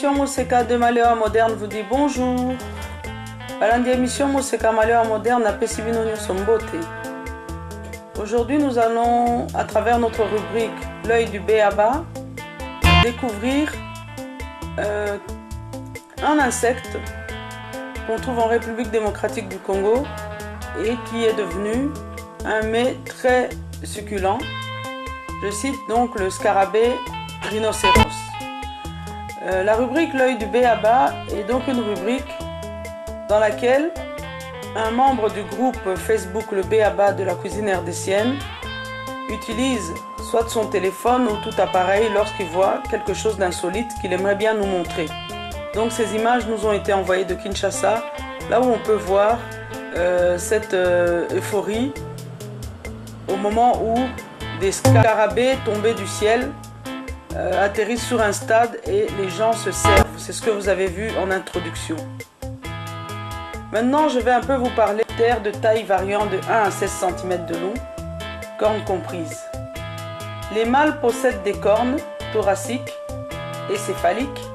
émission Moseka de Malheur Moderne vous dit bonjour. Balandi émission Moseka Malheur Moderne à Pesibino Sombote. Aujourd'hui, nous allons, à travers notre rubrique L'œil du Béaba, découvrir un insecte qu'on trouve en République démocratique du Congo et qui est devenu un mets très succulent. Je cite donc le scarabée rhinocéros. La rubrique L'œil du Béaba est donc une rubrique dans laquelle un membre du groupe Facebook Le Béaba de la cuisine rdécienne utilise soit son téléphone ou tout appareil lorsqu'il voit quelque chose d'insolite qu'il aimerait bien nous montrer. Donc ces images nous ont été envoyées de Kinshasa, là où on peut voir cette euphorie au moment où des scarabées tombés du ciel atterrissent sur un stade et les gens se servent. C'est ce que vous avez vu en introduction. Maintenant, je vais un peu vous parler de terres de taille variant de 1 à 16 cm de long, cornes comprises. Les mâles possèdent des cornes thoraciques et céphaliques,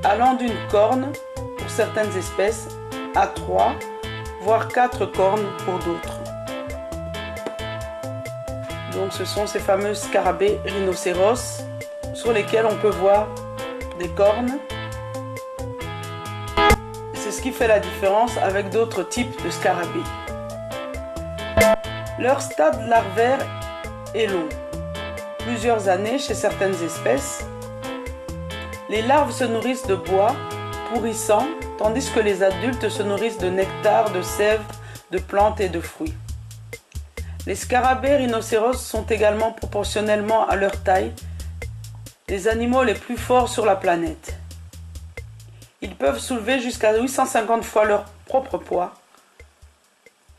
allant d'une corne pour certaines espèces à 3, voire 4 cornes pour d'autres. Donc ce sont ces fameux scarabées rhinocéros sur lesquels on peut voir des cornes. C'est ce qui fait la différence avec d'autres types de scarabées. Leur stade larvaire est long, plusieurs années chez certaines espèces. Les larves se nourrissent de bois pourrissant, tandis que les adultes se nourrissent de nectar, de sève, de plantes et de fruits. Les scarabées rhinocéros sont également proportionnellement à leur taille les animaux les plus forts sur la planète. Ils peuvent soulever jusqu'à 850 fois leur propre poids.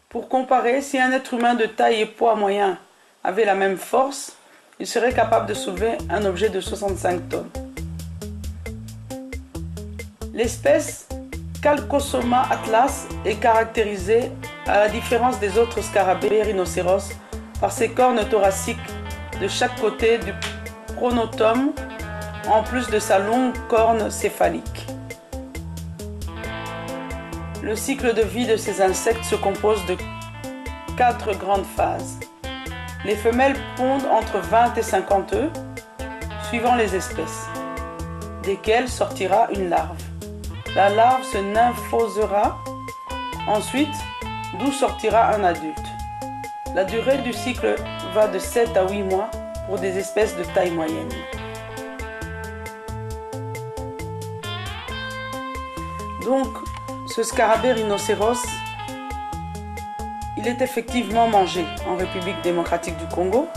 Pour comparer, si un être humain de taille et poids moyen avait la même force, il serait capable de soulever un objet de 65 tonnes. L'espèce Calcosoma atlas est caractérisée, à la différence des autres scarabées rhinocéros, par ses cornes thoraciques de chaque côté du pronotum, en plus de sa longue corne céphalique. Le cycle de vie de ces insectes se compose de 4 grandes phases. Les femelles pondent entre 20 et 50 œufs, suivant les espèces, desquelles sortira une larve. La larve se nymphosera, ensuite, d'où sortira un adulte. La durée du cycle va de 7 à 8 mois pour des espèces de taille moyenne. Donc, ce scarabée rhinocéros, il est effectivement mangé en République démocratique du Congo.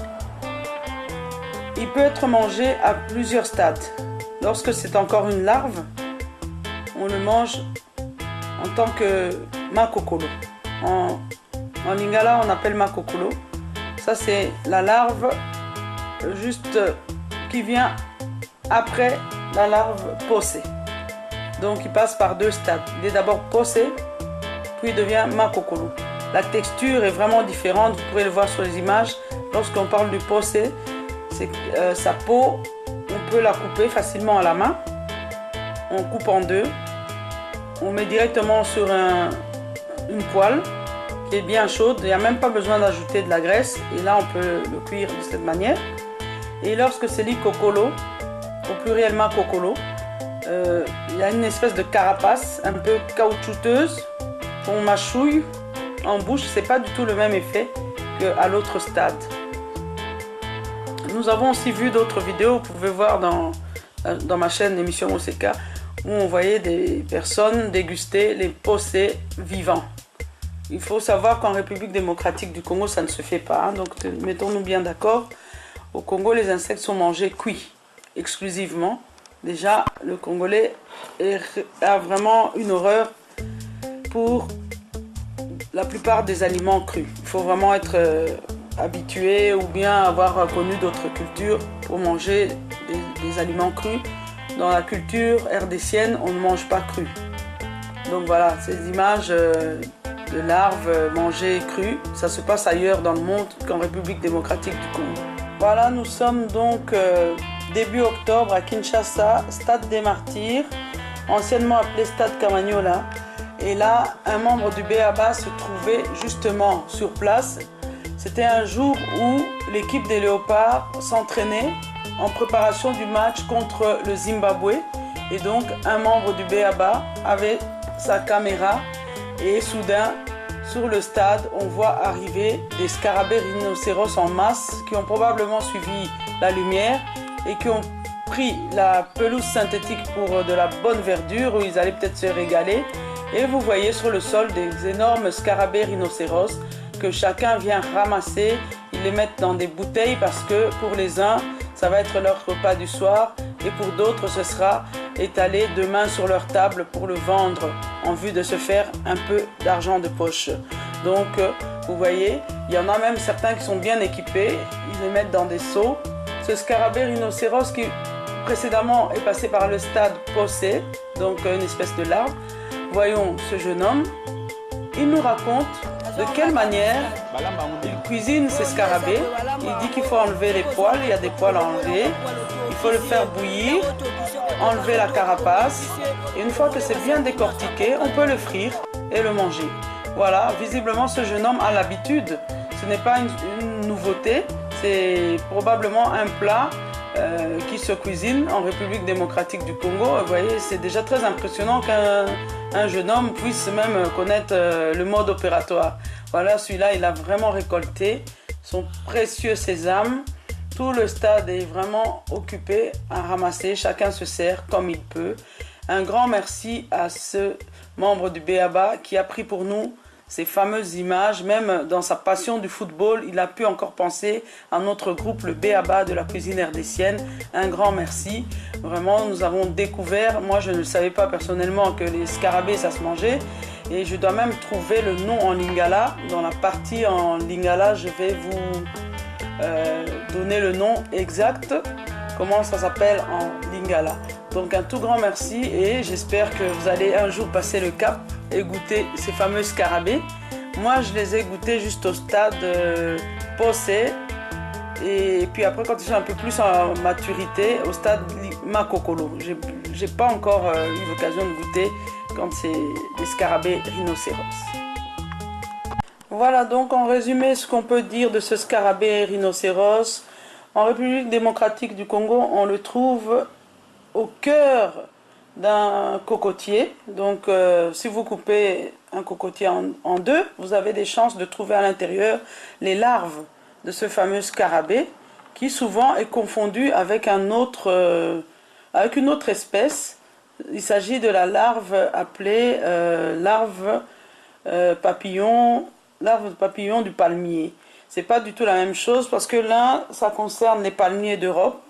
Il peut être mangé à plusieurs stades. Lorsque c'est encore une larve, on le mange en tant que makokolo. En lingala, on appelle makokolo. Ça, c'est la larve juste qui vient après la larve posée. Donc, il passe par 2 stades. Il est d'abord posé, puis il devient makokolo. La texture est vraiment différente. Vous pourrez le voir sur les images. Lorsqu'on parle du posé, c'est sa peau, on peut la couper facilement à la main. On coupe en 2. On met directement sur une poêle qui est bien chaude. Il n'y a même pas besoin d'ajouter de la graisse. Et là, on peut le cuire de cette manière. Et lorsque c'est l'ikokolo, au pluriel makokolo, il y a une espèce de carapace un peu caoutchouteuse qu'on mâchouille en bouche. C'est pas du tout le même effet qu'à l'autre stade. Nous avons aussi vu d'autres vidéos, vous pouvez voir dans ma chaîne émission Moseka, où on voyait des personnes déguster les posés vivants. Il faut savoir qu'en République démocratique du Congo, ça ne se fait pas. Hein, donc mettons-nous bien d'accord. Au Congo, les insectes sont mangés cuits exclusivement. Déjà, le Congolais a vraiment une horreur pour la plupart des aliments crus. Il faut vraiment être habitué ou bien avoir connu d'autres cultures pour manger des aliments crus. Dans la culture rdécienne, on ne mange pas cru. Donc voilà, ces images de larves mangées crues, ça se passe ailleurs dans le monde qu'en République démocratique du Congo. Voilà, nous sommes donc début octobre à Kinshasa, Stade des Martyrs, anciennement appelé Stade Camagnola. Et là, un membre du BABA se trouvait justement sur place. C'était un jour où l'équipe des Léopards s'entraînait en préparation du match contre le Zimbabwe. Et donc, un membre du BABA avait sa caméra et soudain, sur le stade, on voit arriver des scarabées rhinocéros en masse qui ont probablement suivi la lumière et qui ont pris la pelouse synthétique pour de la bonne verdure où ils allaient peut-être se régaler. Et vous voyez sur le sol des énormes scarabées rhinocéros que chacun vient ramasser. Ils les mettent dans des bouteilles parce que pour les uns, ça va être leur repas du soir et pour d'autres, ce sera étalé demain sur leur table pour le vendre en vue de se faire un peu d'argent de poche. Donc, vous voyez, il y en a même certains qui sont bien équipés. Ils les mettent dans des seaux. Ce scarabée rhinocéros qui précédemment est passé par le stade Possé, donc une espèce de larve. Voyons ce jeune homme. Il nous raconte de quelle manière il cuisine ces scarabées. Il dit qu'il faut enlever les poils, il y a des poils à enlever. Il faut le faire bouillir, enlever la carapace. Et une fois que c'est bien décortiqué, on peut le frire et le manger. Voilà, visiblement ce jeune homme a l'habitude. Ce n'est pas une nouveauté, c'est probablement un plat qui se cuisine en République démocratique du Congo. Vous voyez, c'est déjà très impressionnant qu'un jeune homme puisse même connaître le mode opératoire. Voilà, celui-là, il a vraiment récolté son précieux sésame. Tout le stade est vraiment occupé à ramasser. Chacun se sert comme il peut. Un grand merci à ce membre du BABA qui a pris pour nous ces fameuses images. Même dans sa passion du football, il a pu encore penser à notre groupe, le BABA de la cuisine rdécienne. Un grand merci. Vraiment, nous avons découvert, moi je ne savais pas personnellement que les scarabées, ça se mangeait. Et je dois même trouver le nom en lingala. Dans la partie en lingala, je vais vous donner le nom exact, comment ça s'appelle en lingala. Donc un tout grand merci et j'espère que vous allez un jour passer le cap et goûter ces fameux scarabées. Moi je les ai goûtés juste au stade Possé et puis après quand ils sont un peu plus en maturité au stade Makokolo. J'ai pas encore eu l'occasion de goûter quand c'est des scarabées rhinocéros. Voilà donc en résumé ce qu'on peut dire de ce scarabée rhinocéros. En République démocratique du Congo, on le trouve au cœur d'un cocotier. Donc si vous coupez un cocotier en deux, vous avez des chances de trouver à l'intérieur les larves de ce fameux scarabée qui souvent est confondu avec une autre espèce. Il s'agit de la larve appelée larve papillon du palmier. C'est pas du tout la même chose parce que l'un, ça concerne les palmiers d'Europe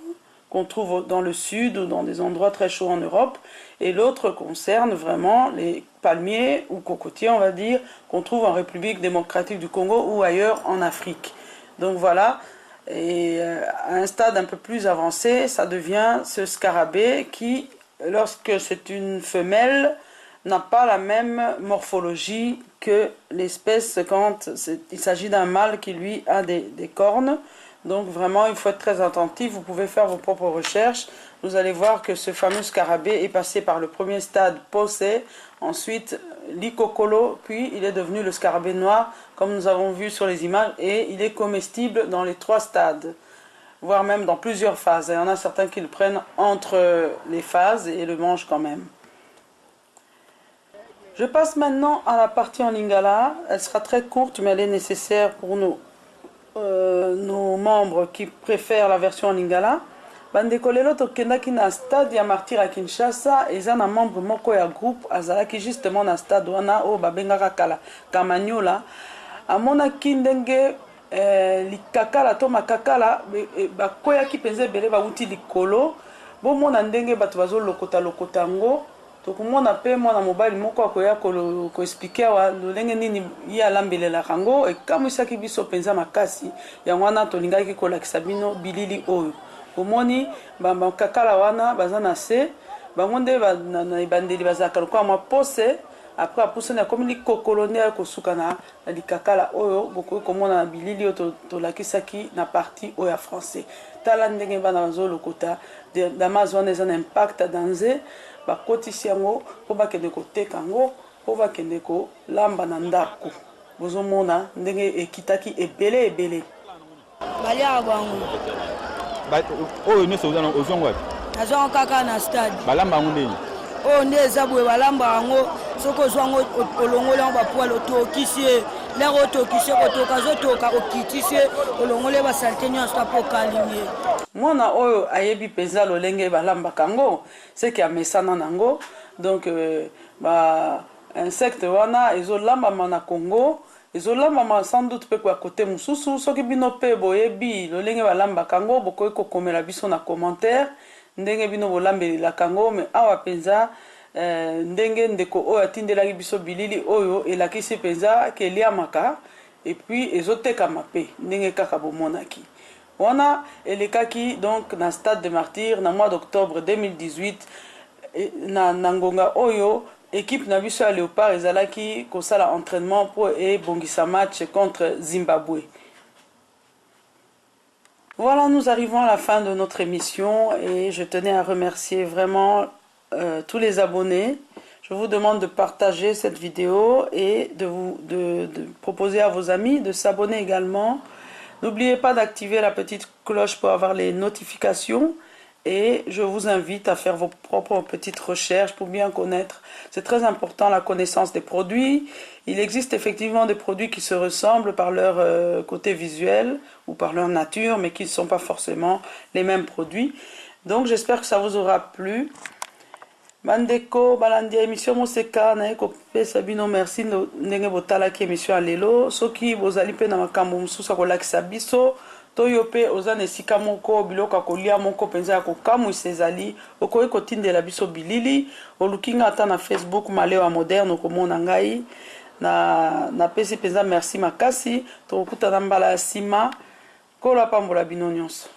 qu'on trouve dans le sud ou dans des endroits très chauds en Europe, et l'autre concerne vraiment les palmiers ou cocotiers, on va dire, qu'on trouve en République démocratique du Congo ou ailleurs en Afrique. Donc voilà, et à un stade un peu plus avancé, ça devient ce scarabée qui, lorsque c'est une femelle, n'a pas la même morphologie que l'espèce quand il s'agit d'un mâle qui lui a des cornes. Donc vraiment il faut être très attentif, vous pouvez faire vos propres recherches. Vous allez voir que ce fameux scarabée est passé par le premier stade Possé, ensuite l'Ikokolo, puis il est devenu le scarabée noir comme nous avons vu sur les images et il est comestible dans les 3 stades, voire même dans plusieurs phases. Il y en a certains qui le prennent entre les phases et le mangent quand même. Je passe maintenant à la partie en lingala. Elle sera très courte, mais elle est nécessaire pour nos membres qui préfèrent la version en lingala. Bandeko lelo tokendaki na stade ya Martyr à Kinshasa, eza na membre moko ya groupe azalaki justement na stade wana oyo babengaka kala Camagnola. Amonaki ndenge likakala to makakala bakweyaki mpenza ebele bauti likolo. Bomona ndenge bato bazolokota yango. Tokomona pe mwana mobali moko akoya koexplike awa lolenge nini ye alambelelaka yango ekamwisaki biso mpenza makasi. Yango wana tolingaki kolakisa bino bilili oyo. Omoni bakakala wana baza na se, bango nde na ebandeli bazalaka lokola mwa pose après apusana comme colonial ko sukana na likakala oyo boko komona na bilili to lakisaki na partie oya français tala ndenge bana zo lokota d'Amazon ez un impact danse bakotisi yango po bakende koteka yango po bakende ko lamba na ndako bozomona ndenge ekitaki ebele balia bango oyo nyonso ozongo wapi nazongo kaka na stade balamba yango ndeni oyo nde eza boye balamba yango soki ozwa yango olongoli yango bapoile otokisi ye lero otokisi ye kotoka azotoka okitisi ye olongoli ye basalite nyonso apo okalingi ye mwana oyo ayebi mpenza lolenge balambaka yango seki amesana nango donc ba insecte wana ezolambama na Congo ezolambama sans doute pe kwa kote mususu soki bino pe boyebi lolenge balambaka yango bokoki kokomela biso na commentaire ndenge bino bolambelelaka yango me awa mpenza ndenge ndeko oyo atindelaki biso bilili oyo elakisi mpenza keliamaka epuis ezotekama pe ndenge kaka bomonaki wana elekaki donc na stade de martyr na mois d'octobre 2018 na ngonga oyo équipe na biso ya Léopard ezalaki kosala entraînement pour ebongisa match contre Zimbabwe. Voilà, nous arrivons à la fin de notre émission et je tenais à remercier vraiment tous les abonnés. Je vous demande de partager cette vidéo et de proposer à vos amis de s'abonner également. N'oubliez pas d'activer la petite cloche pour avoir les notifications et je vous invite à faire vos propres petites recherches pour bien connaître. C'est très important la connaissance des produits. Il existe effectivement des produits qui se ressemblent par leur côté visuel ou par leur nature, mais qui ne sont pas forcément les mêmes produits. Donc j'espère que ça vous aura plu. Bandeko balandi émission moseka na ekopesa bino merci ndenge botalaki émission ya lelo soki bozali pe na makambo mosusu akolakisa biso toyo pe oza na esika moko biloko kolia moko penza ya kokamwisa ezali okoki kotindela biso bilili oluki nga ata na Facebook Malewa Moderne okomona ngai na pesi penza merci makasi tokokutana mbala ya nsima kola pambola bino nyonso.